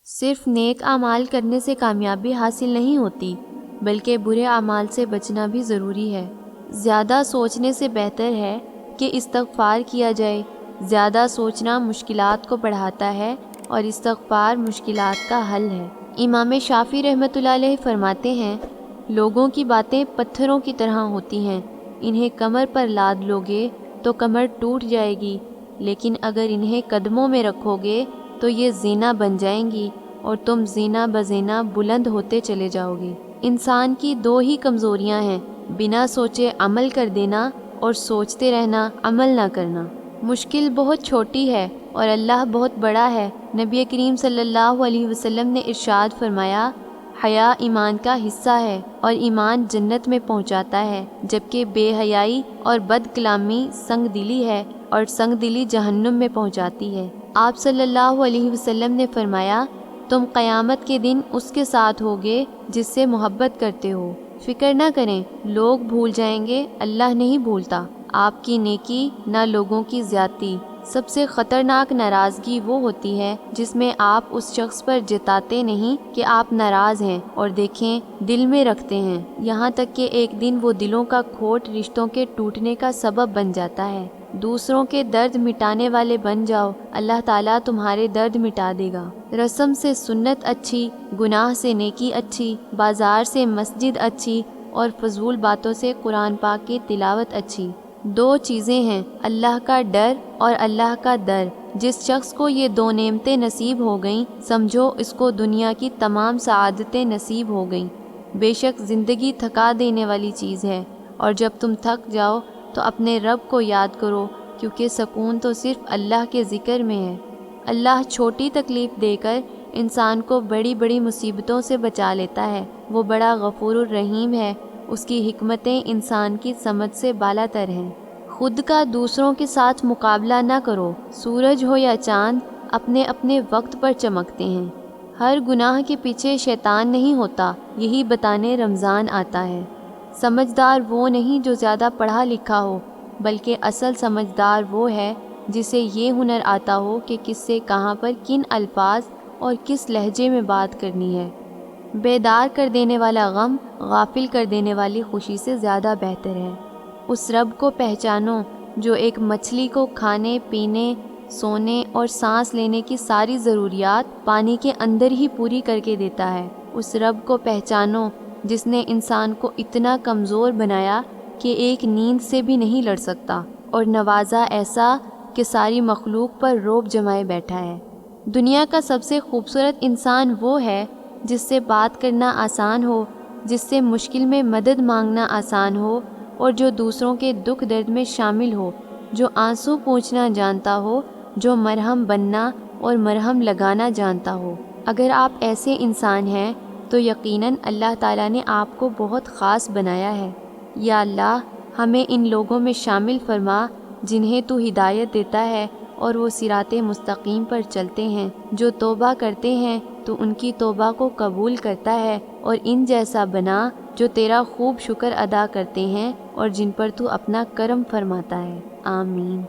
صرف نیک اعمال کرنے سے کامیابی حاصل نہیں ہوتی، بلکہ برے اعمال سے بچنا بھی ضروری ہے۔ زیادہ سوچنے سے بہتر ہے کہ استغفار کیا جائے۔ زیادہ سوچنا مشکلات کو بڑھاتا ہے اور استغفار مشکلات کا حل ہے۔ امام شافعی رحمۃ اللہ علیہ فرماتے ہیں، لوگوں کی باتیں پتھروں کی طرح ہوتی ہیں، انہیں کمر پر لاد لوگے تو کمر ٹوٹ جائے گی، لیکن اگر انہیں قدموں میں رکھو گے تو یہ زینہ بن جائیں گی اور تم زینہ بزینہ بلند ہوتے چلے جاؤ گے۔ انسان کی دو ہی کمزوریاں ہیں، بنا سوچے عمل کر دینا اور سوچتے رہنا عمل نہ کرنا۔ مشکل بہت چھوٹی ہے اور اللہ بہت بڑا ہے۔ نبی کریم صلی اللہ علیہ وسلم نے ارشاد فرمایا، حیا ایمان کا حصہ ہے اور ایمان جنت میں پہنچاتا ہے، جبکہ بے حیائی اور بد کلامی سنگ دلی ہے اور سنگ دلی جہنم میں پہنچاتی ہے۔ آپ صلی اللہ علیہ وسلم نے فرمایا، تم قیامت کے دن اس کے ساتھ ہوگے جس سے محبت کرتے ہو۔ فکر نہ کریں، لوگ بھول جائیں گے، اللہ نہیں بھولتا۔ آپ کی نیکی نہ لوگوں کی زیادتی۔ سب سے خطرناک ناراضگی وہ ہوتی ہے جس میں آپ اس شخص پر جتاتے نہیں کہ آپ ناراض ہیں اور دیکھیں دل میں رکھتے ہیں، یہاں تک کہ ایک دن وہ دلوں کا کھوٹ رشتوں کے ٹوٹنے کا سبب بن جاتا ہے۔ دوسروں کے درد مٹانے والے بن جاؤ، اللہ تعالیٰ تمہارے درد مٹا دے گا۔ رسم سے سنت اچھی، گناہ سے نیکی اچھی، بازار سے مسجد اچھی اور فضول باتوں سے قرآن پاک کی تلاوت اچھی۔ دو چیزیں ہیں، اللہ کا ڈر اور اللہ کا در۔ جس شخص کو یہ دو نعمتیں نصیب ہو گئیں، سمجھو اس کو دنیا کی تمام سعادتیں نصیب ہو گئیں۔ بے شک زندگی تھکا دینے والی چیز ہے، اور جب تم تھک جاؤ تو اپنے رب کو یاد کرو، کیونکہ سکون تو صرف اللہ کے ذکر میں ہے۔ اللہ چھوٹی تکلیف دے کر انسان کو بڑی بڑی مصیبتوں سے بچا لیتا ہے۔ وہ بڑا غفور الرحیم ہے، اس کی حکمتیں انسان کی سمجھ سے بالا تر ہیں۔ خود کا دوسروں کے ساتھ مقابلہ نہ کرو، سورج ہو یا چاند اپنے اپنے وقت پر چمکتے ہیں۔ ہر گناہ کے پیچھے شیطان نہیں ہوتا، یہی بتانے رمضان آتا ہے۔ سمجھدار وہ نہیں جو زیادہ پڑھا لکھا ہو، بلکہ اصل سمجھدار وہ ہے جسے یہ ہنر آتا ہو کہ کس سے کہاں پر کن الفاظ اور کس لہجے میں بات کرنی ہے۔ بیدار کر دینے والا غم غافل کر دینے والی خوشی سے زیادہ بہتر ہے۔ اس رب کو پہچانو جو ایک مچھلی کو کھانے، پینے، سونے اور سانس لینے کی ساری ضروریات پانی کے اندر ہی پوری کر کے دیتا ہے۔ اس رب کو پہچانو جس نے انسان کو اتنا کمزور بنایا کہ ایک نیند سے بھی نہیں لڑ سکتا، اور نوازا ایسا کہ ساری مخلوق پر رعب جمائے بیٹھا ہے۔ دنیا کا سب سے خوبصورت انسان وہ ہے جس سے بات کرنا آسان ہو، جس سے مشکل میں مدد مانگنا آسان ہو، اور جو دوسروں کے دکھ درد میں شامل ہو، جو آنسو پوچھنا جانتا ہو، جو مرہم بننا اور مرہم لگانا جانتا ہو۔ اگر آپ ایسے انسان ہیں تو یقیناً اللہ تعالیٰ نے آپ کو بہت خاص بنایا ہے۔ یا اللہ، ہمیں ان لوگوں میں شامل فرما جنہیں تو ہدایت دیتا ہے اور وہ صراط مستقیم پر چلتے ہیں، جو توبہ کرتے ہیں تو ان کی توبہ کو قبول کرتا ہے، اور ان جیسا بنا جو تیرا خوب شکر ادا کرتے ہیں اور جن پر تو اپنا کرم فرماتا ہے۔ آمین۔